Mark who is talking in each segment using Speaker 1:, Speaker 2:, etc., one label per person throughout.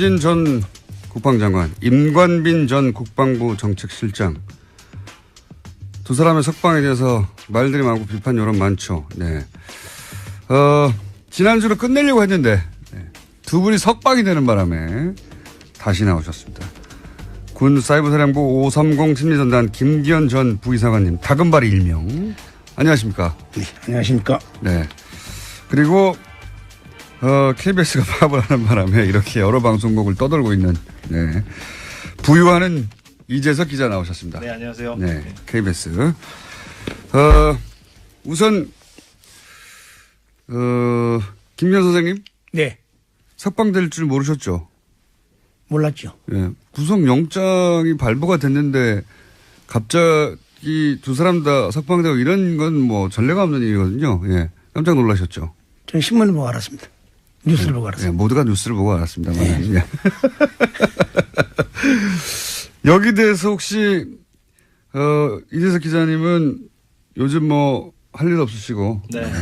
Speaker 1: 김현진 전 국방장관, 임관빈 전 국방부 정책실장. 두 사람의 석방에 대해서 말들이 많고 비판 여론 많죠. 네. 지난주로 끝내려고 했는데, 네. 두 분이 석방이 되는 바람에 다시 나오셨습니다. 군 사이버사령부 530 심리전단 김기현 전 부의사관님, 다금바리 일명. 안녕하십니까?
Speaker 2: 네, 안녕하십니까?
Speaker 1: 네. 그리고, KBS가 파업을 하는 바람에 이렇게 여러 방송국을 떠돌고 있는, 네. 부유하는 이재석 기자 나오셨습니다.
Speaker 3: 네, 안녕하세요.
Speaker 1: 네, KBS. 우선, 김기현 선생님?
Speaker 2: 네.
Speaker 1: 석방될 줄 모르셨죠?
Speaker 2: 몰랐죠.
Speaker 1: 예. 구속영장이 발부가 됐는데 갑자기 두 사람 다 석방되고 이런 건 뭐 전례가 없는 일이거든요. 예. 깜짝 놀라셨죠?
Speaker 2: 저는 신문을 보고 알았습니다. 뉴스를 보고 알았습니다.
Speaker 1: 예, 모두가 뉴스를 보고 알았습니다. 네. 예. 여기 대해서 혹시, 이재석 기자님은 요즘 뭐 할 일 없으시고.
Speaker 3: 네.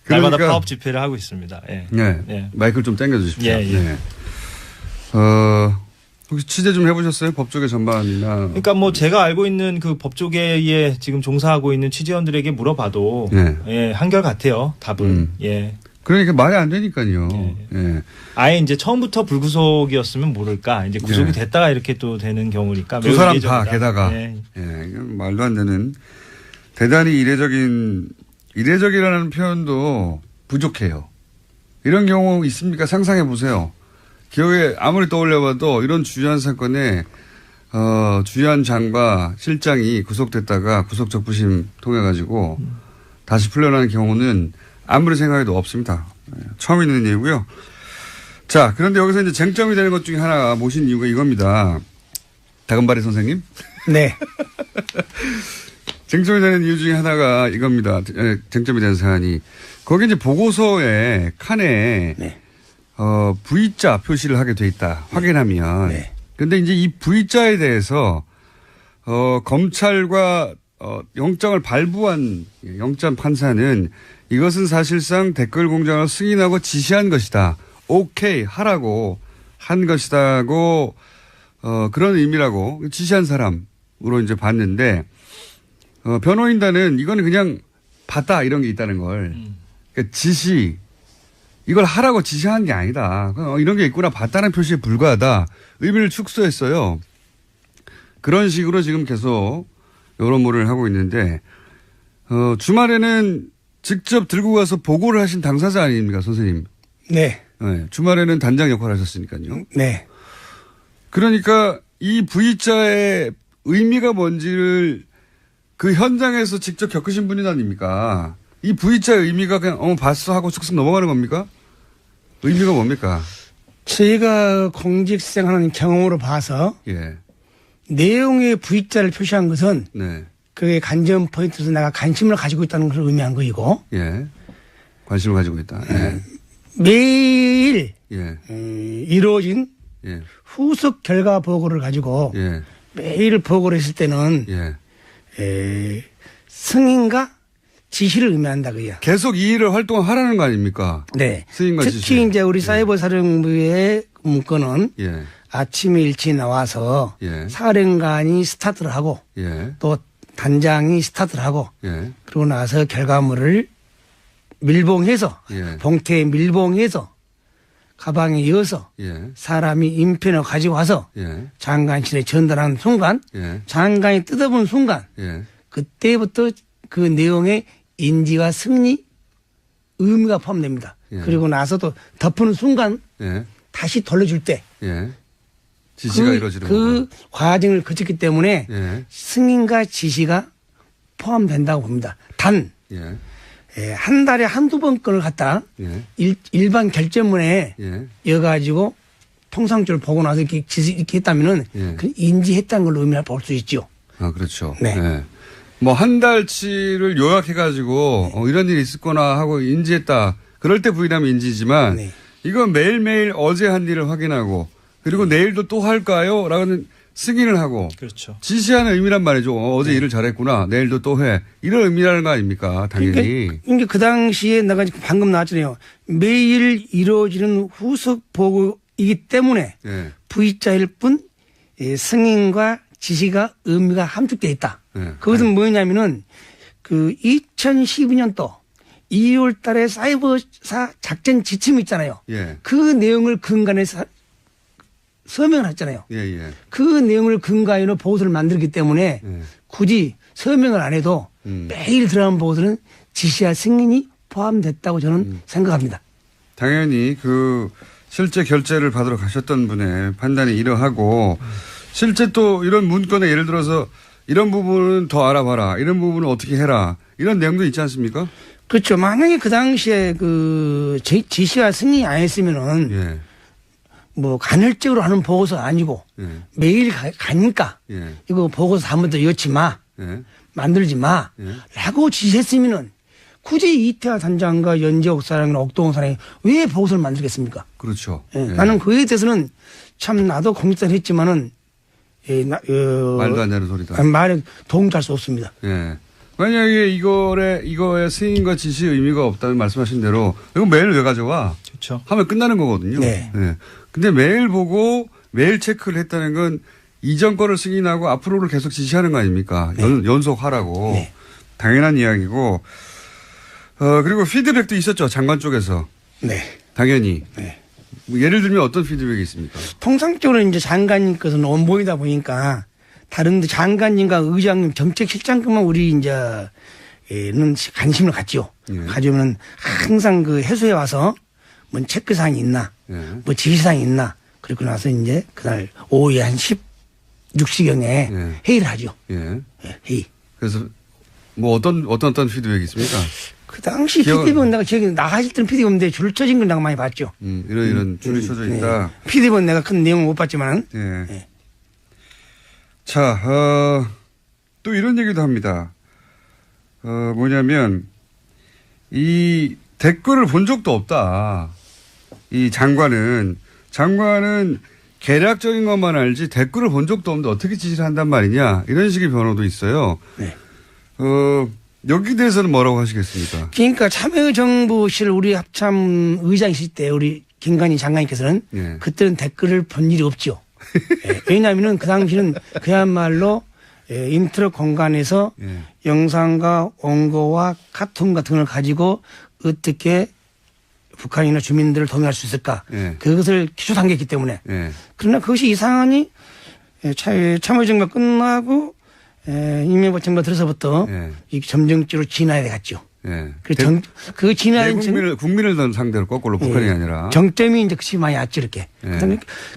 Speaker 1: 그러니까,
Speaker 3: 날마다 파업 집회를 하고 있습니다. 예.
Speaker 1: 네.
Speaker 3: 예.
Speaker 1: 마이크를 좀 당겨 주십시오.
Speaker 3: 예, 예.
Speaker 1: 네. 혹시 취재 좀 해보셨어요? 법조계 전반이나.
Speaker 3: 그러니까 뭐 제가 알고 있는 그 법조계에 지금 종사하고 있는 취재원들에게 물어봐도
Speaker 1: 네.
Speaker 3: 예, 한결같아요. 답은. 예.
Speaker 1: 그러니까 말이 안 되니까요.
Speaker 3: 예.
Speaker 1: 예.
Speaker 3: 아예 이제 처음부터 불구속이었으면 모를까. 이제 구속이
Speaker 1: 네.
Speaker 3: 됐다가 이렇게 또 되는 경우니까.
Speaker 1: 두
Speaker 3: 매우
Speaker 1: 사람
Speaker 3: 이례적이다.
Speaker 1: 다 게다가.
Speaker 3: 예.
Speaker 1: 예. 이건 말도 안 되는 대단히 이례적이라는 표현도 부족해요. 이런 경우 있습니까? 상상해 보세요. 기억에 아무리 떠올려봐도 이런 주요한 사건에 주요한 장과 실장이 구속됐다가 구속 적부심 통해 가지고 다시 풀려나는 경우는 아무리 생각해도 없습니다. 처음 있는 일이고요. 자, 그런데 여기서 이제 쟁점이 되는 것 중에 하나 모신 이유가 이겁니다. 다금바리 선생님.
Speaker 2: 네.
Speaker 1: 쟁점이 되는 이유 중에 하나가 이겁니다. 쟁점이 되는 사안이. 거기 이제 보고서에 칸에
Speaker 2: 네.
Speaker 1: V자 표시를 하게 돼 있다. 확인하면.
Speaker 2: 네.
Speaker 1: 근데 이제 이 V자에 대해서 검찰과 영장을 발부한 영장 판사는 이것은 사실상 댓글 공장을 승인하고 지시한 것이다. 오케이 하라고 한 것이다고 그런 의미라고 지시한 사람으로 이제 봤는데 변호인단은 이거는 그냥 봤다 이런 게 있다는 걸 그러니까 지시 이걸 하라고 지시한 게 아니다. 이런 게 있구나 봤다는 표시에 불과하다. 의미를 축소했어요. 그런 식으로 지금 계속 여론몰이를 하고 있는데 주말에는 직접 들고 가서 보고를 하신 당사자 아닙니까 선생님.
Speaker 2: 네.
Speaker 1: 네, 주말에는 단장 역할을 하셨으니까요.
Speaker 2: 네.
Speaker 1: 그러니까 이 V자의 의미가 뭔지를 그 현장에서 직접 겪으신 분이 아닙니까? 이 V자의 의미가 그냥 봤어 하고 쑥쑥 넘어가는 겁니까? 의미가 뭡니까?
Speaker 2: 저희가 공직생활하는 경험으로 봐서
Speaker 1: 예.
Speaker 2: 내용의 V자를 표시한 것은
Speaker 1: 네.
Speaker 2: 그게 관전 포인트에서 내가 관심을 가지고 있다는 것을 의미한 거이고
Speaker 1: 예. 관심을 가지고 있다. 예.
Speaker 2: 매일
Speaker 1: 예.
Speaker 2: 이루어진
Speaker 1: 예.
Speaker 2: 후속 결과 보고를 가지고
Speaker 1: 예.
Speaker 2: 매일 보고를 했을 때는
Speaker 1: 예.
Speaker 2: 승인과 지시를 의미한다 그야.
Speaker 1: 계속 이 일을 활동하라는 거 아닙니까?
Speaker 2: 네.
Speaker 1: 승인과
Speaker 2: 특히
Speaker 1: 지시.
Speaker 2: 이제 우리 사이버 사령부의 문건은
Speaker 1: 예.
Speaker 2: 아침에 일찍 나와서
Speaker 1: 예.
Speaker 2: 사령관이 스타트를 하고
Speaker 1: 예.
Speaker 2: 또 단장이 스타트를 하고
Speaker 1: 예.
Speaker 2: 그러고 나서 결과물을 밀봉해서
Speaker 1: 예.
Speaker 2: 봉투에 밀봉해서 가방에 이어서
Speaker 1: 예.
Speaker 2: 사람이 인편을 가지고 와서
Speaker 1: 예.
Speaker 2: 장관실에 전달하는 순간
Speaker 1: 예.
Speaker 2: 장관이 뜯어본 순간
Speaker 1: 예.
Speaker 2: 그때부터 그 내용의 인지와 승리 의미가 포함됩니다.
Speaker 1: 예.
Speaker 2: 그리고 나서도 덮는 순간
Speaker 1: 예.
Speaker 2: 다시 돌려줄 때
Speaker 1: 예. 지시가 이루어지는
Speaker 2: 그 과정을 거쳤기 때문에
Speaker 1: 예.
Speaker 2: 승인과 지시가 포함된다고 봅니다. 단
Speaker 1: 예.
Speaker 2: 한 달에 한두 번 건을 갖다
Speaker 1: 예.
Speaker 2: 일반 결제문에
Speaker 1: 예.
Speaker 2: 이어가지고 통상적으로 보고 나서 이렇게 했다면은
Speaker 1: 예.
Speaker 2: 그 인지했다는 걸로 의미를 볼 수 있죠.
Speaker 1: 아, 그렇죠.
Speaker 2: 네.
Speaker 1: 예. 뭐 한 달치를 요약해가지고 이런 일이 있을 거나 하고 인지했다. 그럴 때 부인하면 인지지만
Speaker 2: 네.
Speaker 1: 이건 매일매일 어제 한 일을 확인하고 그리고 내일도 또 할까요? 라는 승인을 하고
Speaker 3: 그렇죠.
Speaker 1: 지시하는 의미란 말이죠. 어제 일을 잘했구나. 내일도 또 해. 이런 의미라는 거 아닙니까? 당연히.
Speaker 2: 그러니까 그 당시에 내가 방금 나왔잖아요. 매일 이루어지는 후속 보고이기 때문에
Speaker 1: 예.
Speaker 2: V자일 뿐 승인과 지시가 의미가 함축되어 있다.
Speaker 1: 예.
Speaker 2: 그것은 뭐냐면은 그 2012년도 2월 달에 사이버사 작전 지침이 있잖아요.
Speaker 1: 예.
Speaker 2: 그 내용을 근간해서 서명을 했잖아요.
Speaker 1: 예, 예.
Speaker 2: 그 내용을 근간으로 보고서를 만들기 때문에
Speaker 1: 예.
Speaker 2: 굳이 서명을 안 해도 매일 들어가는 보고서는 지시와 승인이 포함됐다고 저는 생각합니다.
Speaker 1: 당연히 그 실제 결제를 받으러 가셨던 분의 판단이 이러하고 실제 또 이런 문건에 예를 들어서 이런 부분은 더 알아봐라. 이런 부분은 어떻게 해라. 이런 내용도 있지 않습니까?
Speaker 2: 그렇죠. 만약에 그 당시에 그 지시와 승인이 안 했으면은
Speaker 1: 예.
Speaker 2: 뭐 간헐적으로 하는 보고서 아니고
Speaker 1: 예.
Speaker 2: 매일 가니까
Speaker 1: 예.
Speaker 2: 이거 보고서 한 번 더 엮지 마.
Speaker 1: 예.
Speaker 2: 만들지 마.
Speaker 1: 예.
Speaker 2: 라고 지시했으면은 굳이 이태하 단장과 연재옥 사장이나 옥동원 사장이 왜 보고서를 만들겠습니까?
Speaker 1: 그렇죠.
Speaker 2: 예.
Speaker 1: 예.
Speaker 2: 나는 그에 대해서는 참 나도 공직을 했지만은
Speaker 1: 말도 안 되는 소리다.
Speaker 2: 말에 도움될 수 없습니다.
Speaker 1: 예. 만약에 이거에 승인과 지시 의미가 없다면 말씀하신 대로 이거 매일 왜 가져와?
Speaker 3: 그렇죠.
Speaker 1: 하면 끝나는 거거든요.
Speaker 2: 네.
Speaker 1: 예. 근데 매일 보고 매일 체크를 했다는 건 이전 거를 승인하고 앞으로를 계속 지시하는 거 아닙니까?
Speaker 2: 네.
Speaker 1: 연속하라고.
Speaker 2: 네.
Speaker 1: 당연한 이야기고. 그리고 피드백도 있었죠. 장관 쪽에서.
Speaker 2: 네.
Speaker 1: 당연히.
Speaker 2: 네.
Speaker 1: 뭐 예를 들면 어떤 피드백이 있습니까?
Speaker 2: 통상적으로 이제 장관님께서는 원본이다 보니까 다른데 장관님과 의장님 정책실장급만 우리 이제는 관심을 갖죠.
Speaker 1: 예.
Speaker 2: 가져오면 항상 그 해수에 와서 뭐 체크사항이 있나,
Speaker 1: 예.
Speaker 2: 뭐 지시사항이 있나. 그리고 나서 이제 그날 오후에 한 16시경에
Speaker 1: 예.
Speaker 2: 회의를 하죠.
Speaker 1: 예.
Speaker 2: 예, 회의.
Speaker 1: 그래서 뭐 어떤 피드백이 있습니까?
Speaker 2: 그 당시 피디본 내가 기억이 나가실 때는 피디본인데 줄 쳐진 걸 내가 많이 봤죠.
Speaker 1: 이런 줄이 쳐져 있다.
Speaker 2: 피디본 내가 큰 내용을 못 봤지만은.
Speaker 1: 예.
Speaker 2: 예.
Speaker 1: 자, 또 이런 얘기도 합니다. 뭐냐면, 이 댓글을 본 적도 없다. 이 장관은 계략적인 것만 알지 댓글을 본 적도 없는데 어떻게 지시를 한단 말이냐. 이런 식의 변호도 있어요.
Speaker 2: 네.
Speaker 1: 여기 대해서는 뭐라고 하시겠습니까?
Speaker 2: 그러니까 참여정부실 우리 합참 의장이실 때 우리 김관희 장관님께서는
Speaker 1: 예.
Speaker 2: 그때는 댓글을 본 일이 없죠. 예. 왜냐하면은 그 당시는 그야말로 인터넷 공간에서
Speaker 1: 예.
Speaker 2: 영상과 원고와 카툰 같은 걸 가지고 어떻게 북한이나 주민들을 동의할 수 있을까.
Speaker 1: 예.
Speaker 2: 그것을 기초 단계이기 때문에.
Speaker 1: 예.
Speaker 2: 그러나 그것이 이상하니 참여정부가 끝나고 이명박 정부가 들어서부터
Speaker 1: 예.
Speaker 2: 이 점정적으로 진화해 갔죠.
Speaker 1: 예.
Speaker 2: 그 진화된
Speaker 1: 국민을 상대로 거꾸로 북한이 아니라.
Speaker 2: 정점이 이제 그치 많이 왔죠, 이렇게.
Speaker 1: 예.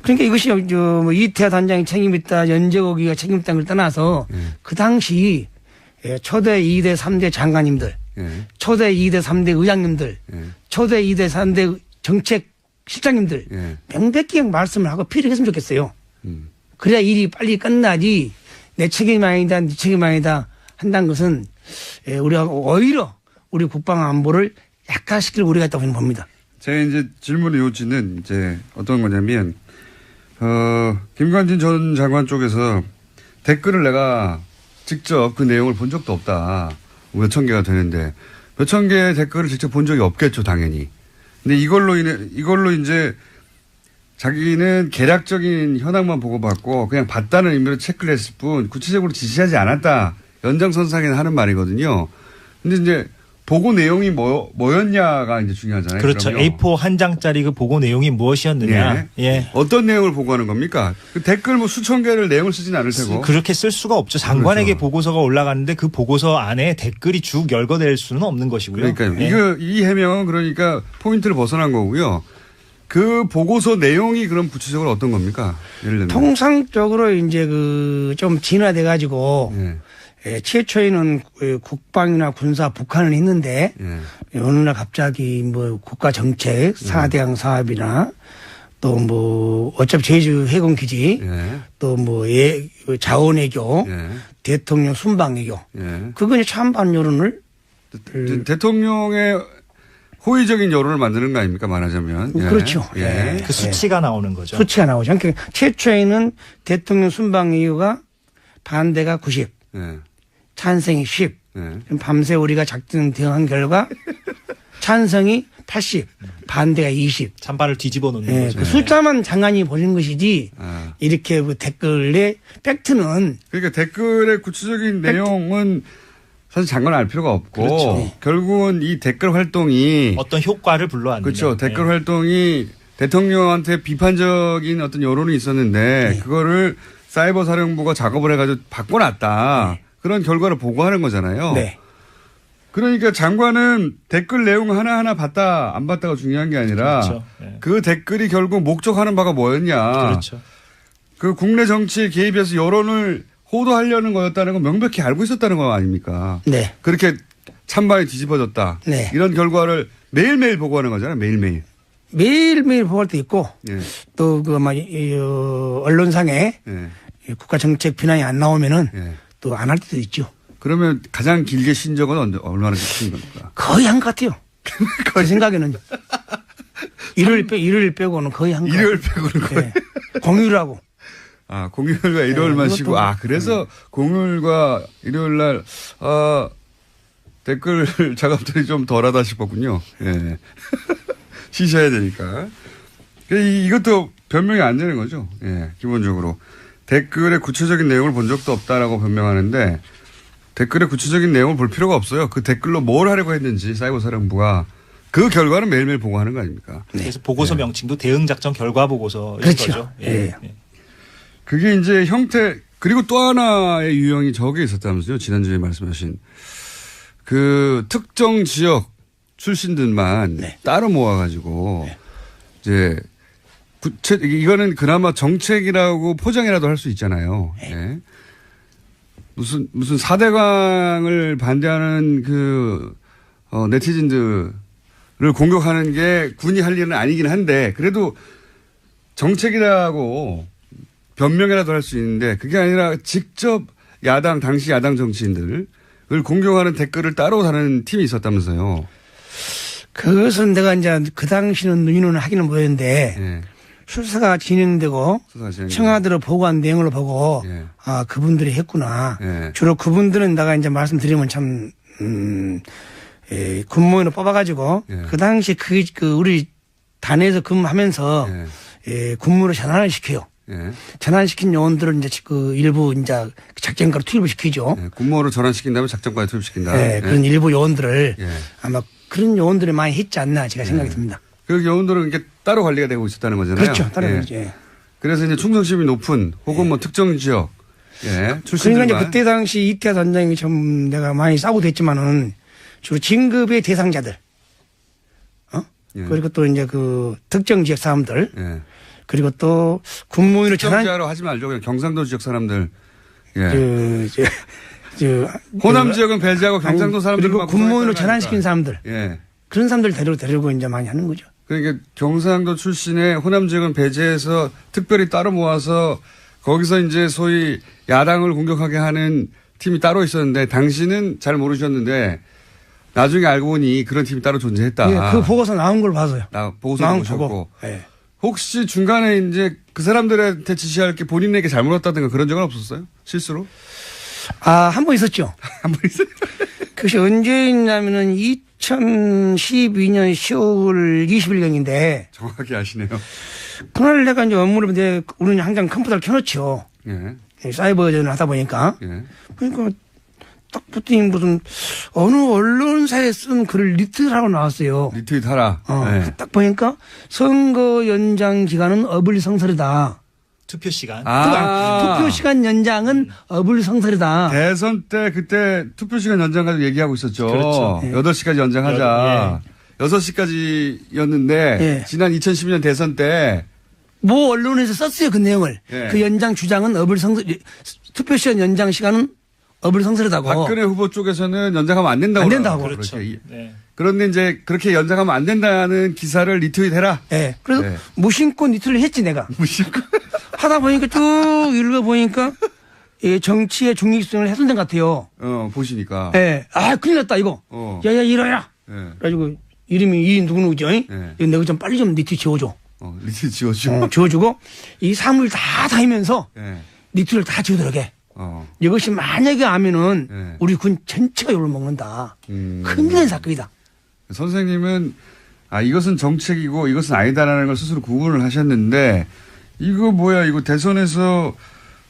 Speaker 2: 그러니까 이것이 뭐 이태하 단장이 책임있다, 연재옥이가 책임있다는 걸 떠나서 그 당시 초대 2대 3대 장관님들,
Speaker 1: 예.
Speaker 2: 초대 2대 3대 의장님들,
Speaker 1: 예.
Speaker 2: 초대 2대 3대 정책 실장님들
Speaker 1: 예.
Speaker 2: 명백히 말씀을 하고 피력했으면 좋겠어요.
Speaker 1: 음.
Speaker 2: 그래야 일이 빨리 끝나지 내 책임 아니다, 네 책임 아니다 한다는 것은 우리가 오히려 우리 국방 안보를 약화시킬 우려가 있다고 저는 봅니다.
Speaker 1: 제가 이제 질문의 요지는 이제 어떤 거냐면, 김관진 전 장관 쪽에서 댓글을 내가 직접 그 내용을 본 적도 없다. 몇천 개가 되는데, 몇천 개의 댓글을 직접 본 적이 없겠죠, 당연히. 근데 이걸로 이제 자기는 계략적인 현황만 보고받고 그냥 봤다는 의미로 체크를 했을 뿐 구체적으로 지시하지 않았다. 연장선상에 하는 말이거든요. 근데 이제 보고 내용이 뭐였냐가 이제 중요하잖아요.
Speaker 3: 그렇죠.
Speaker 1: 그럼요.
Speaker 3: A4 한 장짜리 그 보고 내용이 무엇이었느냐.
Speaker 1: 예.
Speaker 3: 예.
Speaker 1: 어떤 내용을 보고하는 겁니까? 그 댓글 뭐 수천 개를 내용을 쓰진 않을 테고.
Speaker 3: 그렇게 쓸 수가 없죠. 장관에게
Speaker 1: 그렇죠.
Speaker 3: 보고서가 올라가는데 그 보고서 안에 댓글이 쭉 열거될 수는 없는 것이고요.
Speaker 1: 그러니까요.
Speaker 3: 예.
Speaker 1: 이 해명은 그러니까 포인트를 벗어난 거고요. 그 보고서 내용이 그럼 구체적으로 어떤 겁니까? 예를 들면.
Speaker 2: 통상적으로 이제 좀 진화돼 가지고
Speaker 1: 예.
Speaker 2: 최초에는 국방이나 군사 북한을 했는데
Speaker 1: 예.
Speaker 2: 어느 날 갑자기 뭐 국가 정책 4대강 사업이나 또 뭐 어차피 제주 해군 기지
Speaker 1: 예.
Speaker 2: 또 뭐 자원외교
Speaker 1: 예.
Speaker 2: 대통령 순방외교
Speaker 1: 예.
Speaker 2: 그거 이제 찬반 여론을
Speaker 1: 대통령의 호의적인 여론을 만드는 거 아닙니까 말하자면. 예.
Speaker 2: 그렇죠.
Speaker 1: 예.
Speaker 3: 그 수치가 나오는 거죠.
Speaker 2: 수치가 나오죠. 그러니까 최초에는 대통령 순방 이유가 반대가 90,
Speaker 1: 예.
Speaker 2: 찬성이 10.
Speaker 1: 예.
Speaker 2: 밤새 우리가 작전 대응한 결과 찬성이 80, 반대가 20.
Speaker 3: 찬반을 뒤집어 놓는
Speaker 2: 예,
Speaker 3: 거죠.
Speaker 2: 그 숫자만 장관이 보는 것이지
Speaker 1: 아.
Speaker 2: 이렇게 그 댓글의 팩트는
Speaker 1: 그러니까 댓글의 구체적인 내용은 사실 장관은 알 필요가 없고
Speaker 3: 그렇죠.
Speaker 1: 결국은 이 댓글 활동이
Speaker 3: 어떤 효과를 불러왔느냐.
Speaker 1: 그렇죠. 댓글
Speaker 3: 예.
Speaker 1: 활동이 대통령한테 비판적인 어떤 여론이 있었는데
Speaker 2: 네.
Speaker 1: 그거를 사이버 사령부가 작업을 해가지고 바꿔놨다.
Speaker 2: 네.
Speaker 1: 그런 결과를 보고하는 거잖아요.
Speaker 2: 네.
Speaker 1: 그러니까 장관은 댓글 내용 하나하나 봤다 안 봤다가 중요한 게 아니라
Speaker 3: 그렇죠. 예.
Speaker 1: 그 댓글이 결국 목적하는 바가 뭐였냐.
Speaker 3: 그렇죠.
Speaker 1: 그 국내 정치에 개입해서 여론을 호도하려는 거였다는 건 명백히 알고 있었다는 거 아닙니까?
Speaker 2: 네.
Speaker 1: 그렇게 찬반이 뒤집어졌다.
Speaker 2: 네.
Speaker 1: 이런 결과를 매일매일 보고하는 거잖아요. 매일매일.
Speaker 2: 매일매일 보고할 때 있고
Speaker 1: 예.
Speaker 2: 또 그 언론상에
Speaker 1: 예.
Speaker 2: 국가 정책 비난이 안 나오면은
Speaker 1: 예.
Speaker 2: 또 안 할 때도 있죠.
Speaker 1: 그러면 가장 길게 신 적은 얼마나 긴 겁니까?
Speaker 2: 거의 한 것 같아요. 제 생각에는 일요일 빼고는 거의 한 것 같아요.
Speaker 1: 일요일 빼고는 거의.
Speaker 2: 네. 공휴일하고.
Speaker 1: 아, 공휴일과 일요일만
Speaker 2: 네,
Speaker 1: 쉬고.
Speaker 2: 이것도-
Speaker 1: 아, 그래서 공휴일과 일요일 날, 댓글 작업들이 좀 덜하다 싶었군요. 예. 쉬셔야 되니까. 이것도 변명이 안 되는 거죠. 예, 기본적으로. 댓글의 구체적인 내용을 본 적도 없다라고 변명하는데 댓글의 구체적인 내용을 볼 필요가 없어요. 그 댓글로 뭘 하려고 했는지 사이버 사령부가 그 결과는 매일매일 보고하는 거 아닙니까?
Speaker 3: 그래서 보고서 명칭도 대응작전 결과 보고서인
Speaker 2: 그렇죠.
Speaker 3: 거죠.
Speaker 2: 예.
Speaker 1: 그게 이제 형태, 그리고 또 하나의 유형이 저게 있었다면서요. 지난주에 말씀하신. 그 특정 지역 출신들만
Speaker 2: 네.
Speaker 1: 따로 모아가지고 이제 이거는 그나마 정책이라고 포장이라도 할 수 있잖아요. 예. 무슨 4대강을 반대하는 네티즌들을 공격하는 게 군이 할 일은 아니긴 한데 그래도 정책이라고 변명이라도 할 수 있는데 그게 아니라 직접 당시 야당 정치인들을 공격하는 댓글을 따로 다는 팀이 있었다면서요.
Speaker 2: 그것은 내가 이제 그 당시는 눈이는 하기는 못했는데
Speaker 1: 예.
Speaker 2: 수사가 진행되고
Speaker 1: 수사실행.
Speaker 2: 청와대로 보고한 내용을 보고
Speaker 1: 예.
Speaker 2: 아 그분들이 했구나.
Speaker 1: 예.
Speaker 2: 주로 그분들은 내가 이제 말씀드리면 참 군무원으로 뽑아가지고
Speaker 1: 예.
Speaker 2: 그 당시 그 우리 단에서 근무하면서 군무로 전환을 시켜요.
Speaker 1: 예.
Speaker 2: 전환시킨 요원들을 이제 그 일부 이제 작전가로 투입을 시키죠.
Speaker 1: 예. 군무원으로 전환시킨 다음에 작전과에 투입시킨다.
Speaker 2: 예, 그런 일부 요원들을
Speaker 1: 예.
Speaker 2: 아마 그런 요원들이 많이 했지 않나 제가 생각이 듭니다.
Speaker 1: 그 요원들은 이게 따로 관리가 되고 있었다는 거잖아요.
Speaker 2: 그렇죠. 따로
Speaker 1: 예.
Speaker 2: 그렇죠. 예.
Speaker 1: 그래서 이제 충성심이 높은 혹은 뭐 특정 지역 출신들만.
Speaker 2: 그러니까 이제 그때 당시 이태하 단장이 좀 내가 많이 싸우고 됐지만은 주로 진급의 대상자들,
Speaker 1: 예.
Speaker 2: 그리고 또 이제 그 특정 지역 사람들,
Speaker 1: 예.
Speaker 2: 그리고 또 군무원으로 전환,
Speaker 1: 특정지하로 하지 말죠. 그냥 경상도 지역 사람들. 예. 호남 지역은 배제하고 경상도 사람들
Speaker 2: 그리고 군무원으로 전환시킨 사람들,
Speaker 1: 예.
Speaker 2: 그런 사람들 데리고 이제 많이 하는 거죠.
Speaker 1: 그러니까 경상도 출신의 호남 지역은 배제해서 특별히 따로 모아서 거기서 이제 소위 야당을 공격하게 하는 팀이 따로 있었는데 당시는 잘 모르셨는데 나중에 알고 보니 그런 팀이 따로 존재했다.
Speaker 2: 예, 그 보고서 나온 걸 봐서요.
Speaker 1: 보고서
Speaker 2: 나온
Speaker 1: 보셨고.
Speaker 2: 보고. 예.
Speaker 1: 혹시 중간에 이제 그 사람들한테 지시할 게 본인에게 잘못했다든가 그런 적은 없었어요? 실수로?
Speaker 2: 한 번 있었죠.
Speaker 1: 한 번 있어요?
Speaker 2: 그것이 언제 있냐면은 2012년 10월 20일경인데
Speaker 1: 정확히 아시네요.
Speaker 2: 그날 내가 이제 업무를 우리는 항상 컴퓨터를 켜놓죠.
Speaker 1: 예.
Speaker 2: 사이버전을 하다 보니까.
Speaker 1: 예.
Speaker 2: 그러니까 딱 붙더니 무슨 어느 언론사에 쓴 글을 리트하고 나왔어요.
Speaker 1: 리트윗 하라. 예.
Speaker 2: 딱 보니까 선거 연장 기간은 어불성설이다.
Speaker 3: 투표 시간.
Speaker 2: 투표 시간 연장은 어불성설이다.
Speaker 1: 대선 때 그때 투표 시간 연장 가지고 얘기하고 있었죠.
Speaker 3: 그렇죠.
Speaker 1: 8시까지 연장하자. 6시까지였는데
Speaker 2: 예.
Speaker 1: 지난 2012년 대선 때
Speaker 2: 뭐 언론에서 썼어요 그 내용을.
Speaker 1: 예.
Speaker 2: 그 연장 주장은 투표 시간 연장 시간은 어불성설이다고.
Speaker 1: 박근혜 후보 쪽에서는 연장하면 안 된다고.
Speaker 2: 안 된다고.
Speaker 3: 그렇죠.
Speaker 1: 그렇게.
Speaker 3: 네.
Speaker 1: 그런데 이제 그렇게 연장하면 안 된다는 기사를 리트윗해라.
Speaker 2: 예. 그래서
Speaker 1: 네.
Speaker 2: 무심코 니트를 했지 내가.
Speaker 1: 무심코.
Speaker 2: 하다 보니까 쭉 읽어보니까 정치의 중립성을 훼손된 것 같아요.
Speaker 1: 보시니까.
Speaker 2: 예. 큰일 났다 이거. 야야 이러야.
Speaker 1: 예.
Speaker 2: 그래가지고 이름이 이 누구누구죠?
Speaker 1: 네.
Speaker 2: 이거 내가 좀 빨리 좀 니트 지워줘.
Speaker 1: 리트 지워주고.
Speaker 2: 지워주고 이 사물 다 다니면서
Speaker 1: 네.
Speaker 2: 니트를 다 지우도록해. 이것이 만약에 하면은
Speaker 1: 네.
Speaker 2: 우리 군 전체가 욕을 먹는다. 큰일 난 사건이다.
Speaker 1: 선생님은 이것은 정책이고 이것은 아니다라는 걸 스스로 구분을 하셨는데 이거 뭐야 이거 대선에서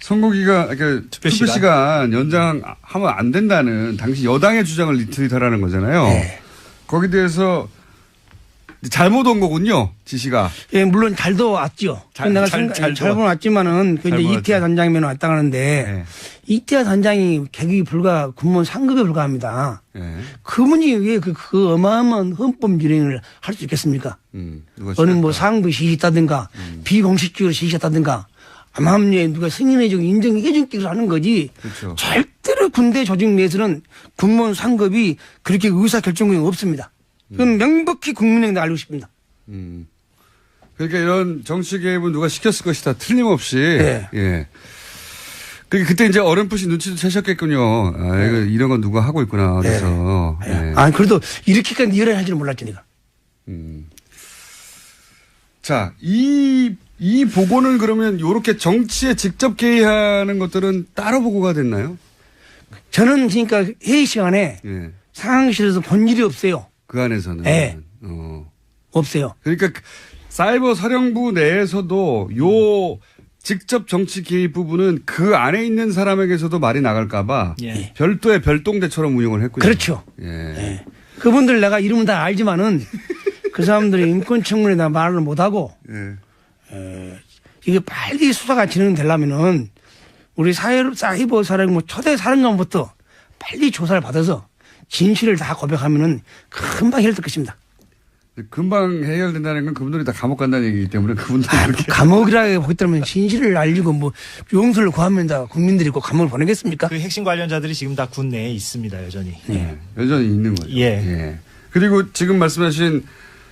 Speaker 1: 선거기간 그러니까 투표 시간 연장하면 안 된다는 당시 여당의 주장을 리트윗하라는 거잖아요.
Speaker 2: 네.
Speaker 1: 거기에 대해서 잘못 온 거군요, 지시가.
Speaker 2: 예, 물론 잘도 왔죠. 내가 잘못 왔지만은 그 이제 이태하 단장이면 왔다 가는데
Speaker 1: 네.
Speaker 2: 이태하 단장이 계급이 군무원 상급에 불과합니다.
Speaker 1: 네.
Speaker 2: 그분이 왜 그 어마어마한 헌법 유행을 할 수 있겠습니까? 어느 뭐 상부 지시했다든가 비공식적으로 지시했다든가 암암리에 누가 승인해주고 인정해주기로 하는 거지.
Speaker 1: 그렇죠.
Speaker 2: 절대로 군대 조직 내에서는 군무원 상급이 그렇게 의사결정권이 없습니다. 그건 명백히 국민에게 알고 싶습니다.
Speaker 1: 그러니까 이런 정치 개입은 누가 시켰을 것이다. 틀림없이.
Speaker 2: 네.
Speaker 1: 예. 그때 이제 어렴풋이 눈치도 채셨겠군요. 이거 이런 건 누가 하고 있구나. 그래서.
Speaker 2: 네.
Speaker 1: 예.
Speaker 2: 그래도 이렇게까지 일을 할 줄은 몰랐죠, 내가.
Speaker 1: 자, 이 보고는 그러면 요렇게 정치에 직접 개입하는 것들은 따로 보고가 됐나요?
Speaker 2: 저는 그러니까 회의 시간에
Speaker 1: 예.
Speaker 2: 상황실에서 본 일이 없어요.
Speaker 1: 그 안에서는.
Speaker 2: 네. 없어요.
Speaker 1: 그러니까 사이버 사령부 내에서도 요 직접 정치 개입 부분은 그 안에 있는 사람에게서도 말이 나갈까봐
Speaker 3: 예.
Speaker 1: 별도의 별동대처럼 운영을 했군요.
Speaker 2: 그렇죠.
Speaker 1: 예.
Speaker 2: 예. 그분들 내가 이름은 다 알지만은 그 사람들이 인권청문회나 말을 못하고 이게 빨리 수사가 진행되려면은 우리 사이버 사령부 초대 사령관부터 빨리 조사를 받아서 진실을 다 고백하면은 금방 해결될 것입니다.
Speaker 1: 금방 해결된다는 건 그분들이 다 감옥 간다는 얘기이기 때문에 그분들이 그렇게.
Speaker 2: 감옥이라고 보겠다면 진실을 알리고 뭐 용서를 구하면 다 국민들이 꼭 감옥을 보내겠습니까?
Speaker 3: 그 핵심 관련자들이 지금 다 군 내에 있습니다, 여전히.
Speaker 1: 네. 여전히 있는 거죠.
Speaker 3: 예.
Speaker 1: 그리고 지금 말씀하신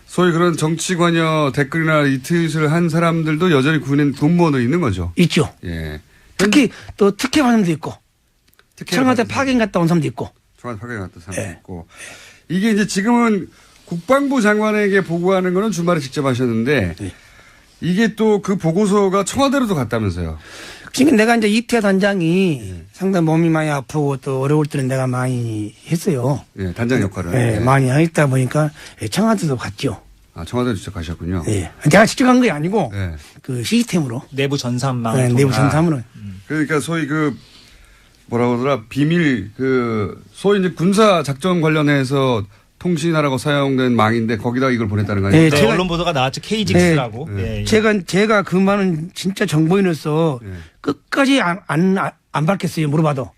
Speaker 1: 소위 그런 정치 관여 댓글이나 리트윗을 한 사람들도 여전히 군무원으로 있는 거죠.
Speaker 2: 있죠.
Speaker 1: 예.
Speaker 2: 특히 또 특혜 받은 사람도 있고 청와대 파견 갔다 온 사람도 있고.
Speaker 1: 청와대 파견 갔다 온 사람도 있고. 이게 이제 지금은 국방부 장관에게 보고하는 거는 주말에 직접 하셨는데 이게 또 그 보고서가 청와대로도 갔다면서요.
Speaker 2: 지금 내가 이제 이태하 단장이 상당히 몸이 많이 아프고 또 어려울 때는 내가 많이 했어요.
Speaker 1: 예, 단장 역할을.
Speaker 2: 네, 많이 했다 보니까 청와대도 갔죠.
Speaker 1: 청와대도 직접 가셨군요.
Speaker 2: 네. 내가 직접 간 게 아니고
Speaker 1: 네.
Speaker 2: 그 시스템으로.
Speaker 3: 내부 전산망.
Speaker 2: 네, 내부 전산으로.
Speaker 1: 그러니까 소위 뭐라고 하더라 비밀 소위 이제 군사 작전 관련해서 통신하라고 사용된 망인데 거기다 이걸 보냈다는 거 아니에요?
Speaker 3: 네, 언론 보도가 나왔죠. KGX라고.
Speaker 2: 네. 제가 그 말은 진짜 정보인으로서 끝까지 안 밝혔어요. 물어봐도.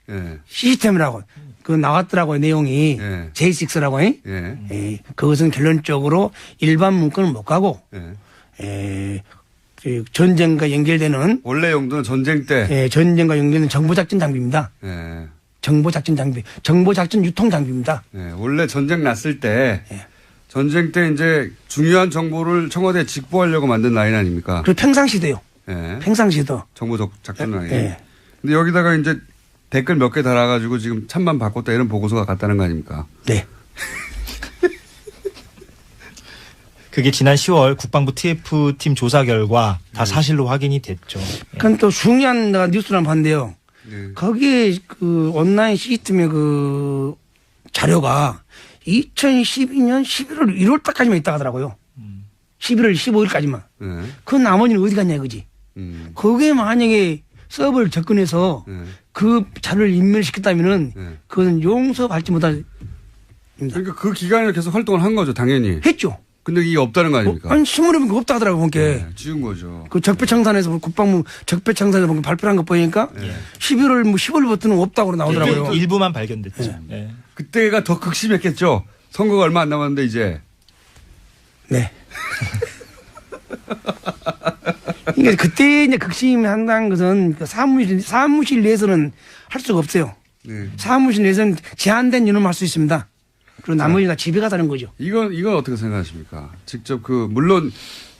Speaker 2: 시스템이라고. 그 나왔더라고요. 내용이. J6라고. 그것은 결론적으로 일반 문건은 못 가고. 그 전쟁과 연결되는.
Speaker 1: 원래 용도는 전쟁 때.
Speaker 2: 전쟁과 연결되는 정보작전 장비입니다. 정보작전 장비, 정보작전 유통 장비입니다.
Speaker 1: 원래 전쟁 났을 때, 전쟁 때 이제 중요한 정보를 청와대에 직보하려고 만든 라인 아닙니까?
Speaker 2: 그리고 평상시도요. 평상시도.
Speaker 1: 정보 작전 라인. 근데 여기다가 이제 댓글 몇 개 달아가지고 지금 참만 바꿨다 이런 보고서가 갔다는 거 아닙니까?
Speaker 2: 네.
Speaker 3: 그게 지난 10월 국방부 TF팀 조사 결과 다 사실로 확인이 됐죠.
Speaker 2: 그건 또 중요한 내가 뉴스를 한번 봤는데요. 거기에 그 온라인 시스템의 그 자료가 2012년 11월 1월 달까지만 있다 하더라고요. 11월 15일까지만. 그 나머지는 어디 갔냐 이거지. 그게 만약에 서버를 접근해서 그 자료를 인멸시켰다면은 그것은 용서받지 못할.
Speaker 1: 그러니까 그 기간에 계속 활동을 한 거죠, 당연히.
Speaker 2: 했죠.
Speaker 1: 근데 이게 없다는 거 아닙니까?
Speaker 2: 아니, 신문에 보니까 없다 하더라고요, 보니까.
Speaker 1: 지운 거죠.
Speaker 2: 그 적폐청산에서 국방부 적폐청산에서 보니까 발표한 거 보니까 11월 15일부터는 없다고 나오더라고요.
Speaker 3: 일부만 발견됐죠.
Speaker 1: 그때가 더 극심했겠죠. 선거가 얼마 안 남았는데 이제.
Speaker 2: 네. 그러니까 그때 이제 극심한다는 것은 그 사무실 내에서는 할 수가 없어요. 사무실 내에서는 제한된 인원만 할 수 있습니다. 그리고 나머지가 집에 가자는 거죠.
Speaker 1: 이건 어떻게 생각하십니까? 직접 물론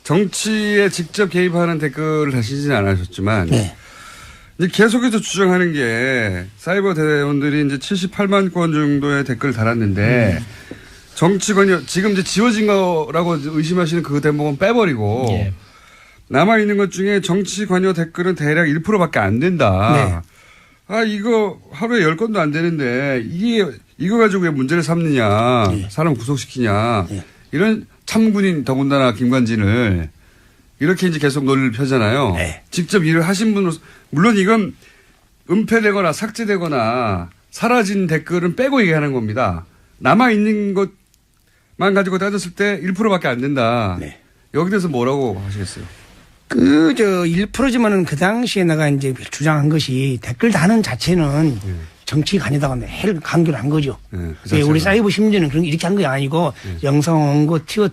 Speaker 1: 정치에 직접 개입하는 댓글을 다시지는 않으셨지만. 이제 계속해서 주장하는 게 사이버 대원들이 이제 78만 건 정도의 댓글을 달았는데 정치권이 지금 이제 지워진 거라고 의심하시는 그 대목은 빼버리고
Speaker 3: 예.
Speaker 1: 남아있는 것 중에 정치 관여 댓글은 대략 1%밖에 안 된다.
Speaker 2: 네.
Speaker 1: 아, 이거 하루에 10건도 안 되는데 이거 가지고 왜 문제를 삼느냐.
Speaker 2: 네.
Speaker 1: 사람 구속시키냐.
Speaker 2: 네.
Speaker 1: 이런 참군인 더군다나 김관진을 이렇게 이제 계속 논리를 펴잖아요.
Speaker 2: 네.
Speaker 1: 직접 일을 하신 분으로서 물론 이건 은폐되거나 삭제되거나 사라진 댓글은 빼고 얘기하는 겁니다. 남아있는 것만 가지고 따졌을 때 1%밖에 안 된다.
Speaker 2: 네.
Speaker 1: 여기 대해서 뭐라고 하시겠어요?
Speaker 2: 1%지만은 그 당시에 내가 이제 주장한 것이 댓글 다는 자체는 정치 관여다가 해를 강조를 한 거죠.
Speaker 1: 네, 그
Speaker 2: 예, 우리
Speaker 1: 자체가.
Speaker 2: 사이버 심지어는 그런 이렇게 한 게 아니고 영상 원고 티어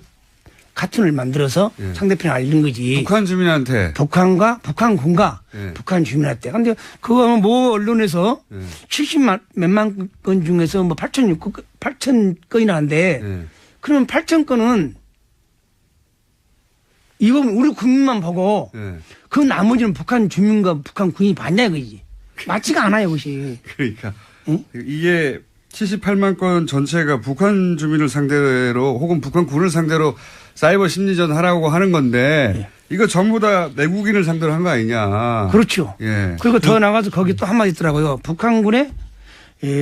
Speaker 2: 카툰을 만들어서 상대편에 알린 거지.
Speaker 1: 북한 주민한테.
Speaker 2: 북한과 북한군과
Speaker 1: 네.
Speaker 2: 북한 주민한테. 근데 그거 뭐 언론에서 70만 몇만 건 중에서 뭐 8천 건이나 한데
Speaker 1: 네.
Speaker 2: 그러면 8천 건은 이건 우리 국민만 보고
Speaker 1: 네.
Speaker 2: 그 나머지는 북한 주민과 북한 군인이 봤냐 이거지. 맞지가 않아요, 그것이.
Speaker 1: 그러니까
Speaker 2: 응?
Speaker 1: 이게 78만 건 전체가 북한 주민을 상대로 혹은 북한 군을 상대로 사이버 심리전 하라고 하는 건데 이거 전부 다 내국인을 상대로 한 거 아니냐.
Speaker 2: 그렇죠.
Speaker 1: 예.
Speaker 2: 그리고 더 나가서 거기 또 한마디 있더라고요. 북한군의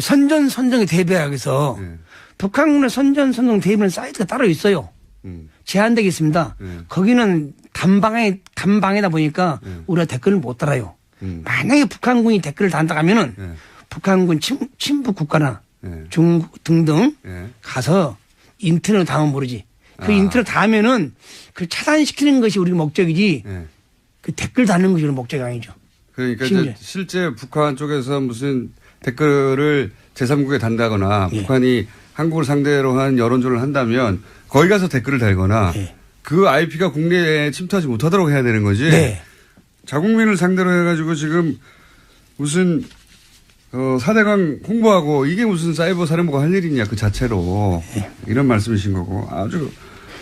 Speaker 2: 선전선정에 대비하기 위해서
Speaker 1: 예.
Speaker 2: 북한군의 선전선정 대비하는 사이트가 따로 있어요. 제한되어 있습니다. 거기는 단방에다 보니까 우리가 댓글을 못 달아요. 만약에 북한군이 댓글을 단다 하면은 북한군 친북 국가나 중국 등등 가서 인터넷 닿으면 모르지. 그 인터넷 닿으면은 그 차단시키는 것이 우리 목적이지 그 댓글 달는 것이 우리 목적이 아니죠.
Speaker 1: 그러니까
Speaker 2: 심지어.
Speaker 1: 이제 실제 북한 쪽에서 무슨 댓글을 제3국에 단다거나
Speaker 2: 예.
Speaker 1: 북한이 한국을 상대로 한 여론조를 한다면 거기 가서 댓글을 달거나
Speaker 2: 예.
Speaker 1: 그 IP가 국내에 침투하지 못하도록 해야 되는 거지.
Speaker 2: 네.
Speaker 1: 자국민을 상대로 해가지고 지금 무슨 4대강 홍보하고 이게 무슨 사이버 사령부가 할 일이냐 그 자체로 이런 말씀이신 거고 아주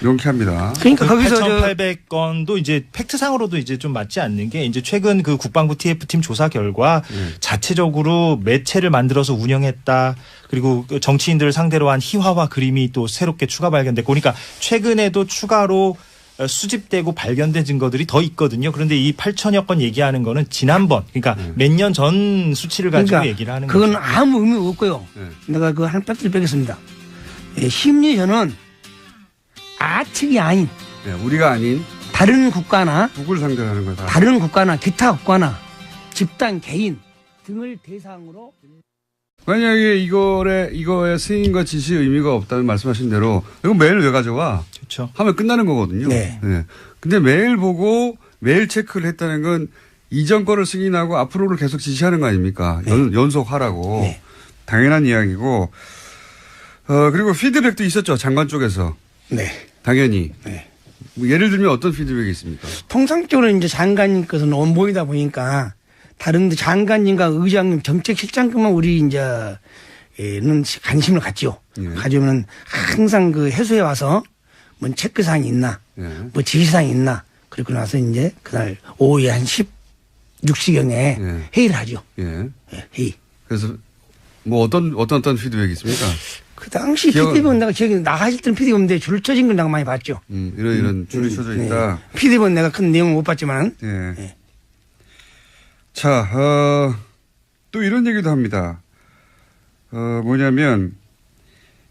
Speaker 1: 명쾌합니다.
Speaker 2: 그러니까 거기서
Speaker 3: 8,800건도 이제 팩트상으로도 이제 좀 맞지 않는 게 이제 최근 그 국방부 TF팀 조사 결과 자체적으로 매체를 만들어서 운영했다. 그리고 그 정치인들을 상대로 한 희화화 그림이 또 새롭게 추가 발견됐고 그러니까 최근에도 추가로 수집되고 발견된 증거들이 더 있거든요. 그런데 이 8천여 건 얘기하는 거는 지난번 그러니까 몇 년 전 수치를 가지고
Speaker 2: 그러니까
Speaker 3: 얘기를 하는
Speaker 2: 그건
Speaker 3: 거죠.
Speaker 2: 아무 의미 없고요. 내가 그 한 팩트를 빼겠습니다. 심리전은 아측이 아닌
Speaker 1: 우리가 아닌
Speaker 2: 다른 국가나
Speaker 1: 북을 상대로 하는 거다.
Speaker 2: 다른 국가나 기타 국가나 집단 개인 등을 대상으로
Speaker 1: 만약에 이거에 승인과 지시 의미가 없다면 말씀하신 대로 이거 매일 왜 가져와?
Speaker 3: 그렇죠.
Speaker 1: 하면 끝나는 거거든요.
Speaker 2: 네.
Speaker 1: 근데 매일 보고 매일 체크를 했다는 건 이전 거를 승인하고 앞으로를 계속 지시하는 거 아닙니까? 연속하라고.
Speaker 2: 네.
Speaker 1: 당연한 이야기고. 그리고 피드백도 있었죠. 장관 쪽에서.
Speaker 2: 네.
Speaker 1: 당연히.
Speaker 2: 네.
Speaker 1: 뭐 예를 들면 어떤 피드백이 있습니까?
Speaker 2: 통상적으로 이제 장관님 것은 원본이다 보니까 다른 장관님과 의장님 정책실장급만 우리 이제는 관심을 갖죠. 가지면 항상 그 해수에 와서 뭐 체크사항이 있나, 뭐 지시사항이 있나. 그리고 나서 이제 그날 오후에 한 16시경에 회의를 하죠. 회의.
Speaker 1: 그래서 뭐 어떤 피드백이 있습니까?
Speaker 2: 그 당시 피디본 내가 기억이 나가실 때는 피디본인데 줄 쳐진 걸 내가 많이 봤죠.
Speaker 1: 이런 줄이 쳐져 있다.
Speaker 2: 피디본 내가 큰 내용을 못 봤지만.
Speaker 1: 예. 자, 또 이런 얘기도 합니다. 뭐냐면,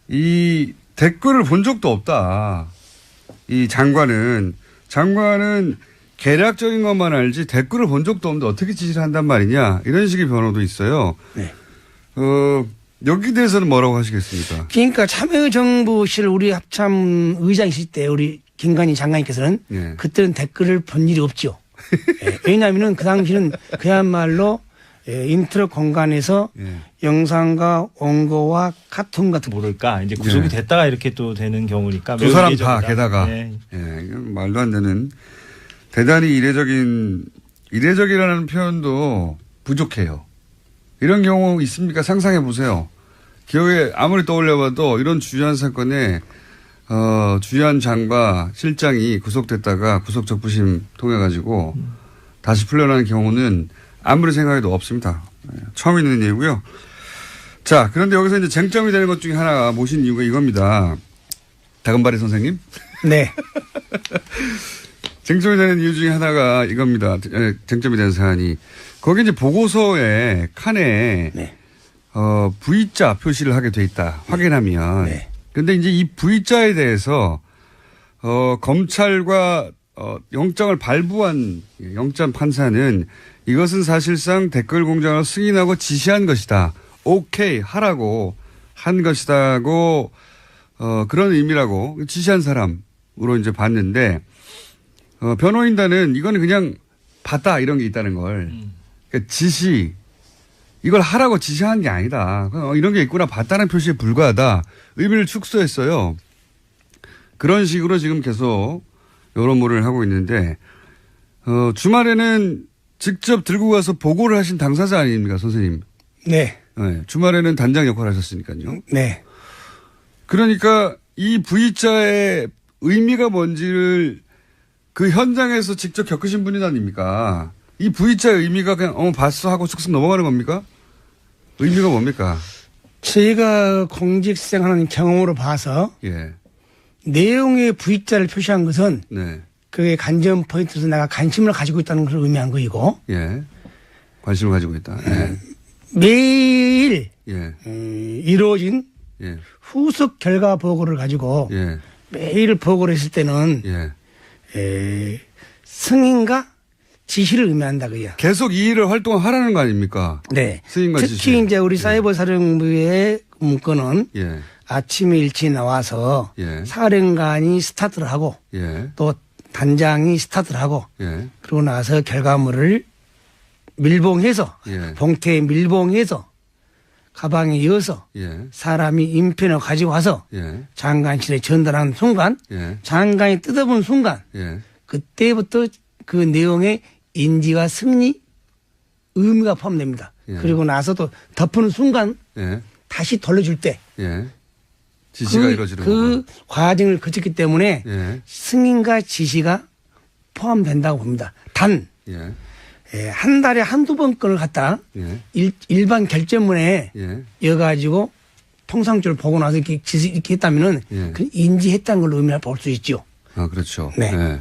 Speaker 1: 이 댓글을 본 적도 없다. 이 장관은 계략적인 것만 알지 댓글을 본 적도 없는데 어떻게 지시를 한단 말이냐. 이런 식의 변호도 있어요.
Speaker 2: 네.
Speaker 1: 여기 대해서는 뭐라고 하시겠습니까?
Speaker 2: 그러니까 참여정부실 우리 합참 의장이실 때 우리 김관희 장관님께서는 그때는 댓글을 본 일이 없죠. 왜냐하면은 그 당시는 그야말로 인트로 공간에서 영상과 원고와 카툰 같은
Speaker 3: 모를까 이제 구속이 됐다가 이렇게 또 되는 경우니까
Speaker 1: 두 사람 다 게다가 이건 말도 안 되는 대단히 이례적이라는 표현도 부족해요. 이런 경우 있습니까? 상상해 보세요. 기억에 아무리 떠올려봐도 이런 주요한 사건에 주요한 장과 실장이 구속됐다가 구속 적부심 통해 가지고 다시 풀려나는 경우는 아무리 생각해도 없습니다. 처음 있는 얘기고요. 자, 그런데 여기서 이제 쟁점이 되는 것 중에 하나가 모신 이유가 이겁니다. 다금바리 선생님.
Speaker 2: 네.
Speaker 1: 쟁점이 되는 이유 중에 하나가 이겁니다. 쟁점이 되는 사안이. 거기 이제 보고서에 칸에
Speaker 2: 네.
Speaker 1: V자 표시를 하게 돼 있다. 확인하면.
Speaker 2: 네.
Speaker 1: 근데 이제 이 V자에 대해서 검찰과 영장을 발부한 영장 판사는 이것은 사실상 댓글 공장을 승인하고 지시한 것이다. 오케이 하라고 한 것이다고 그런 의미라고 지시한 사람으로 이제 봤는데 변호인단은 이거는 그냥 봤다 이런 게 있다는 걸 그러니까 지시 이걸 하라고 지시한 게 아니다. 이런 게 있구나 봤다는 표시에 불과하다. 의미를 축소했어요. 그런 식으로 지금 계속 여론몰이를 하고 있는데 주말에는 직접 들고 가서 보고를 하신 당사자 아닙니까 선생님.
Speaker 2: 네.
Speaker 1: 네, 주말에는 단장 역할을 하셨으니까요.
Speaker 2: 네.
Speaker 1: 그러니까 이 V자의 의미가 뭔지를 그 현장에서 직접 겪으신 분이 아닙니까? 이 V자의 의미가 그냥 봤어 하고 쑥쑥 넘어가는 겁니까? 의미가 뭡니까?
Speaker 2: 제가 공직생활하는 경험으로 봐서
Speaker 1: 예.
Speaker 2: 내용의 V자를 표시한 것은
Speaker 1: 네.
Speaker 2: 그게 관전 포인트에서 내가 관심을 가지고 있다는 것을 의미한 거이고
Speaker 1: 예. 관심을 가지고 있다. 예.
Speaker 2: 매일
Speaker 1: 예.
Speaker 2: 이루어진
Speaker 1: 예.
Speaker 2: 후속 결과 보고를 가지고
Speaker 1: 예.
Speaker 2: 매일 보고를 했을 때는
Speaker 1: 예.
Speaker 2: 승인과 지시를 의미한다 그야.
Speaker 1: 계속 이 일을 활동하라는 거 아닙니까?
Speaker 2: 네.
Speaker 1: 승인과
Speaker 2: 특히
Speaker 1: 지시.
Speaker 2: 이제 우리 사이버 사령부의 문건은
Speaker 1: 예.
Speaker 2: 아침에 일찍 나와서
Speaker 1: 예.
Speaker 2: 사령관이 스타트를 하고
Speaker 1: 예.
Speaker 2: 또 단장이 스타트를 하고
Speaker 1: 예.
Speaker 2: 그러고 나서 결과물을 밀봉해서
Speaker 1: 예.
Speaker 2: 봉투에 밀봉해서 가방에 이어서
Speaker 1: 예.
Speaker 2: 사람이 인편을 가지고 와서
Speaker 1: 예.
Speaker 2: 장관실에 전달하는 순간
Speaker 1: 예.
Speaker 2: 장관이 뜯어본 순간
Speaker 1: 예.
Speaker 2: 그때부터 그 내용의 인지와 승리 의미가 포함됩니다.
Speaker 1: 예.
Speaker 2: 그리고 나서도 덮는 순간
Speaker 1: 예.
Speaker 2: 다시 돌려줄 때
Speaker 1: 예. 지시가 이루어지는
Speaker 2: 그 과정을 거쳤기 때문에
Speaker 1: 예.
Speaker 2: 승인과 지시가 포함된다고 봅니다. 단,
Speaker 1: 예.
Speaker 2: 한 달에 한두 번 건을 갖다
Speaker 1: 예.
Speaker 2: 일반 결제문에
Speaker 1: 예.
Speaker 2: 이어가지고 통상적으로 보고 나서 이렇게 했다면은
Speaker 1: 예.
Speaker 2: 그 인지했다는 걸로 의미를 볼 수 있죠.
Speaker 1: 아, 그렇죠.
Speaker 2: 네.
Speaker 1: 예.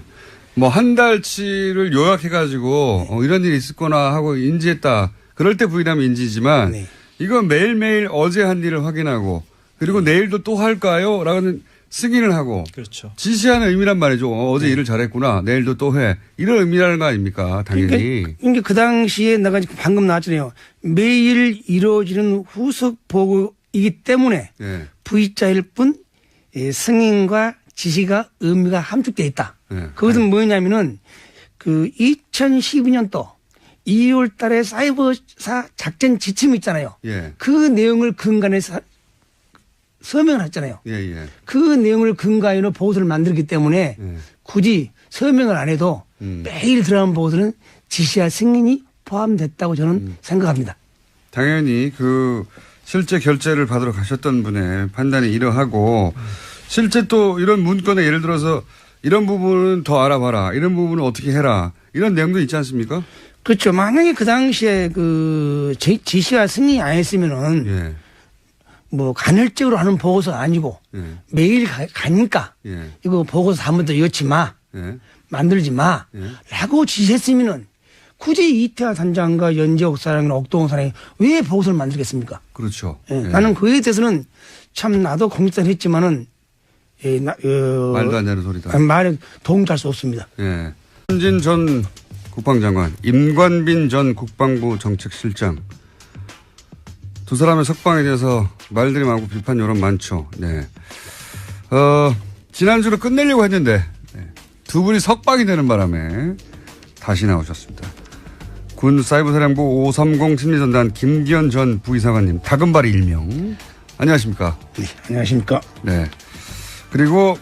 Speaker 1: 뭐 한 달치를 요약해가지고 이런 일이 있었거나 하고 인지했다. 그럴 때 부인하면 인지지만
Speaker 2: 네.
Speaker 1: 이건 매일매일 어제 한 일을 확인하고 그리고 내일도 또 할까요? 라는 승인을 하고
Speaker 3: 그렇죠.
Speaker 1: 지시하는 의미란 말이죠. 어제 일을 잘했구나. 내일도 또 해. 이런 의미라는 거 아닙니까? 당연히.
Speaker 2: 그러니까 그 당시에 내가 방금 나왔잖아요. 매일 이루어지는 후속 보고이기 때문에
Speaker 1: 예.
Speaker 2: V자일 뿐 승인과 지시가 의미가 함축되어 있다.
Speaker 1: 예.
Speaker 2: 그것은 뭐냐면은 그 2012년도 2월 달에 사이버사 작전 지침이 있잖아요.
Speaker 1: 예.
Speaker 2: 그 내용을 근간해서 서명을 했잖아요.
Speaker 1: 예, 예.
Speaker 2: 그 내용을 근간으로 보고서를 만들기 때문에
Speaker 1: 예.
Speaker 2: 굳이 서명을 안 해도 매일 들어간 보고서는 지시와 승인이 포함됐다고 저는 생각합니다.
Speaker 1: 당연히 그 실제 결제를 받으러 가셨던 분의 판단이 이러하고 실제 또 이런 문건에 예를 들어서 이런 부분은 더 알아봐라. 이런 부분은 어떻게 해라. 이런 내용도 있지 않습니까?
Speaker 2: 그렇죠. 만약에 그 당시에 그 지시와 승인이 안 했으면은
Speaker 1: 예.
Speaker 2: 뭐 간헐적으로 하는 보고서 아니고
Speaker 1: 예.
Speaker 2: 매일 가니까
Speaker 1: 예.
Speaker 2: 이거 보고서 한 번 더 엮지 마.
Speaker 1: 예.
Speaker 2: 만들지 마.
Speaker 1: 예.
Speaker 2: 라고 지시했으면은 굳이 이태하 단장과 연재옥 사장이나 옥동원 사장이 왜 보고서를 만들겠습니까?
Speaker 1: 그렇죠.
Speaker 2: 예.
Speaker 1: 예.
Speaker 2: 나는 그에 대해서는 참 나도 공직을 했지만은
Speaker 1: 말도 안 되는 소리다.
Speaker 2: 말에 도움될 수 없습니다.
Speaker 1: 예. 한진 전 국방장관, 임관빈 전 국방부 정책실장. 두 사람의 석방에 대해서 말들이 많고 비판 여론 많죠. 네. 지난주로 끝내려고 했는데, 네. 두 분이 석방이 되는 바람에 다시 나오셨습니다. 군 사이버사령부 530 심리전단 김기현 전 부이사관님, 다금바리 일명. 안녕하십니까.
Speaker 2: 네, 안녕하십니까.
Speaker 1: 네. 그리고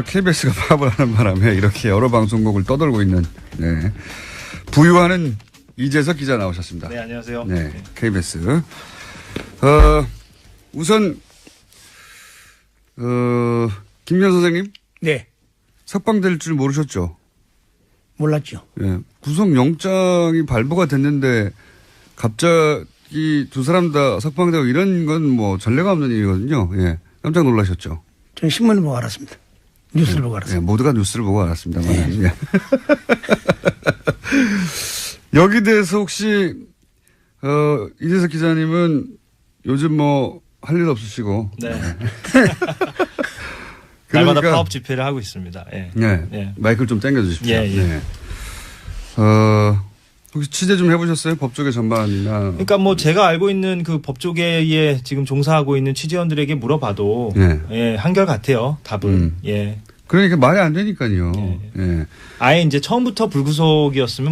Speaker 1: KBS가 파업을 하는 바람에 이렇게 여러 방송국을 떠돌고 있는 네. 부유하는 이재석 기자 나오셨습니다.
Speaker 3: 네, 안녕하세요.
Speaker 1: 네, KBS. 우선 김기현 선생님
Speaker 2: 네,
Speaker 1: 석방될 줄 모르셨죠?
Speaker 2: 몰랐죠.
Speaker 1: 네. 구속영장이 발부가 됐는데 갑자기 두 사람 다 석방되고 이런 건 뭐 전례가 없는 일이거든요. 예. 깜짝 놀라셨죠?
Speaker 2: 저는 신문을 보고 알았습니다. 뉴스를 보고 알았습니다.
Speaker 1: 네, 모두가 뉴스를 보고 알았습니다만. 네. 여기 대해서 혹시 이재석 기자님은 요즘 뭐 할 일 없으시고.
Speaker 3: 네.
Speaker 1: 그러니까,
Speaker 3: 날마다 파업 집회를 하고 있습니다. 예.
Speaker 1: 네.
Speaker 3: 예.
Speaker 1: 마이크를 좀 당겨 주십시오.
Speaker 3: 예, 예.
Speaker 1: 네. 혹시 취재 좀 해보셨어요? 법조계 전반이나.
Speaker 3: 그러니까 뭐 제가 알고 있는 그 법조계에 지금 종사하고 있는 취재원들에게 물어봐도
Speaker 1: 네.
Speaker 3: 예, 한결 같아요. 답은. 예.
Speaker 1: 그러니까 말이 안 되니까요.
Speaker 3: 예.
Speaker 1: 예.
Speaker 3: 아예 이제 처음부터 불구속이었으면